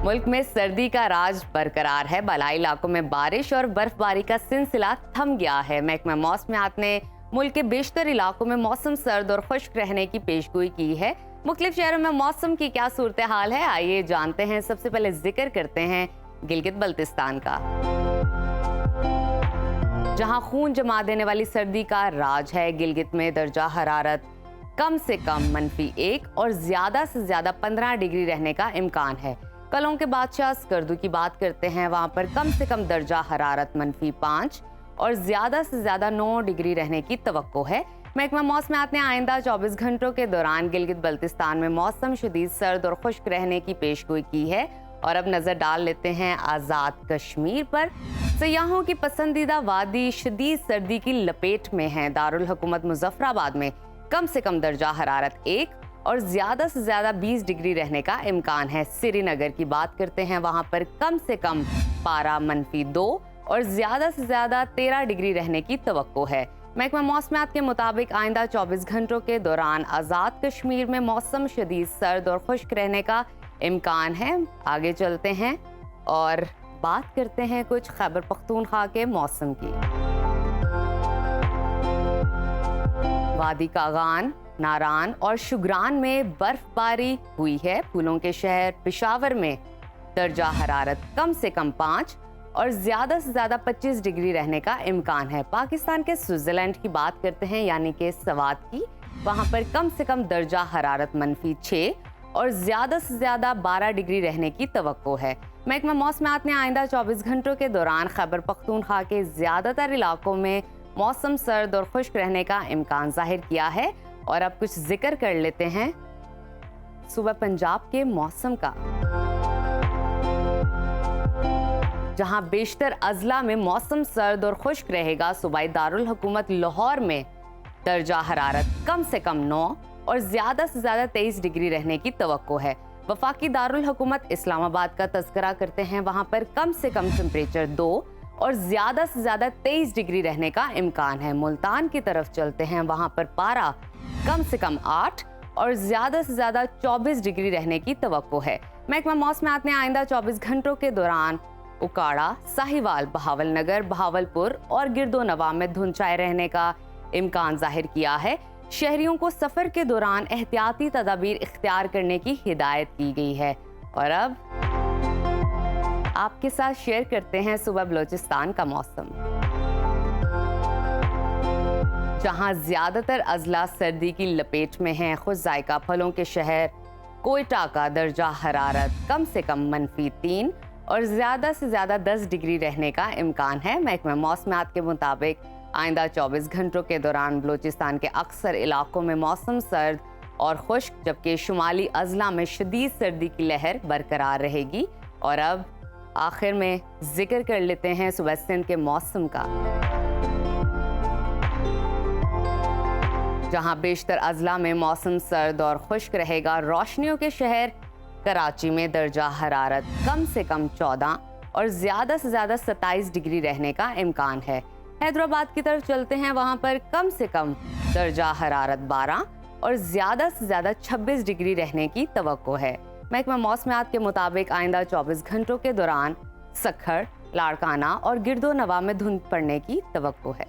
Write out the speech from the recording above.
मुल्क में सर्दी का राज बरकरार है। बलाई इलाकों में बारिश और बर्फबारी का सिलसिला थम गया है। महकमा मौसमियात ने मुल्क के बेशतर इलाकों में मौसम सर्द और खुश्क रहने की पेशगोई की है। मुख्तलिफ शहरों में मौसम की क्या सूरत हाल है, आइए जानते हैं। सबसे पहले जिक्र करते हैं गिलगित बल्तिस्तान का, जहां खून जमा देने वाली सर्दी का राज है। गिलगित में दर्जा हरारत कम से कम -1 और ज्यादा से ज्यादा 15 डिग्री रहने का इम्कान है। कलों के बादशाह स्कर्दू की बात करते हैं, वहां पर कम से कम दर्जा हरारत -5 और ज्यादा से ज्यादा 9 डिग्री रहने की तवक्को है। महकमा मौसमियात ने आइंदा 24 घंटों के दौरान गिलगित बल्तिस्तान में मौसम शदीद सर्द और खुश्क रहने की पेशगोई की है। और अब नजर डाल लेते हैं आज़ाद कश्मीर पर। सयाहों की पसंदीदा वादी शदीद सर्दी की लपेट में है। दारुल हुकूमत मुजफ्फराबाद में कम से कम दर्जा हरारत 1 और ज्यादा से ज्यादा 20 डिग्री रहने का इम्कान है। श्रीनगर की बात करते हैं, वहां पर कम से कम पारा -2 और ज्यादा से ज्यादा 13 डिग्री रहने की तवक्को है। महकमा मौसमियात के मुताबिक आइंदा 24 घंटों के दौरान आज़ाद कश्मीर में मौसम शदीद सर्द और खुश्क रहने का इम्कान है। आगे चलते हैं और बात करते हैं कुछ खैबर पख्तूनख्वा के मौसम की। वादी कागान, नारान और शुगरान में बर्फबारी हुई है। फूलों के शहर पेशावर में दर्जा हरारत कम से कम 5 और ज्यादा से ज्यादा 25 डिग्री रहने का इम्कान है। पाकिस्तान के स्विट्जरलैंड की बात करते हैं, यानी कि सवात की, वहां पर कम से कम दर्जा हरारत -6 और ज्यादा से ज्यादा 12 डिग्री रहने की तवक्को है। महकमा मौसमियात ने आइंदा 24 घंटों के दौरान खैबर पख्तूनख्वा के ज्यादातर इलाकों में मौसम सर्द और खुश्क रहने का इम्कान जाहिर किया है। और अब कुछ जिक्र कर लेते हैं सुबह पंजाब के मौसम का, जहां बेशतर अजला में मौसम सर्द और खुश्क रहेगा। सूबाई दारुल हुकूमत लाहौर में दर्जा हरारत कम से कम 9 और ज्यादा से ज्यादा 23 डिग्री रहने की तवक्को है। वफाकी दारुल हुकूमत इस्लामाबाद का तज़किरा करते हैं, वहां पर कम से कम टेम्परेचर 2 और ज्यादा से ज्यादा 23 डिग्री रहने का इम्कान है। मुल्तान की तरफ चलते हैं, वहां पर पारा कम से कम 8 और ज्यादा से ज्यादा 24 डिग्री रहने की तवक्को है। महकमा मौसमियात ने आइंदा 24 घंटों के दौरान उकाड़ा, साहिवाल, बहावलनगर, बहावलपुर और गिरदोनवा में धुंध छाए रहने का इम्कान जाहिर किया है। शहरियों को सफर के दौरान एहतियाती तदाबीर इख्तियार करने की हिदायत की गई है। और अब आपके साथ शेयर करते हैं सुबह बलोचिस्तान का मौसम, जहां ज्यादातर अजला सर्दी की लपेट में हैं। खुश जायका फलों के शहर कोयटा का दर्जा हरारत कम से कम -3 और ज्यादा से ज्यादा 10 डिग्री रहने का इम्कान है। महकमा मौसमियात के मुताबिक आइंदा 24 घंटों के दौरान बलूचिस्तान के अक्सर इलाकों में मौसम सर्द और खुश्क, जबकि शुमाली अजला में शदीद सर्दी की लहर बरकरार रहेगी। और अब आखिर में जिक्र कर लेते हैं सुबह सिंध के मौसम का, जहां बेशतर अजला में मौसम सर्द और खुश्क रहेगा। रोशनियों के शहर कराची में दर्जा हरारत कम से कम 14 और ज्यादा से ज्यादा 27 डिग्री रहने का इम्कान है। हैदराबाद की तरफ चलते हैं, वहां पर कम से कम दर्जा हरारत 12 और ज्यादा से ज्यादा 26 डिग्री रहने की तवक्को है। महकमा मौसमियात के मुताबिक आइंदा 24 घंटों के दौरान सखर, लाड़काना और गिरदोनवा में धुंध पड़ने की तवक्को है।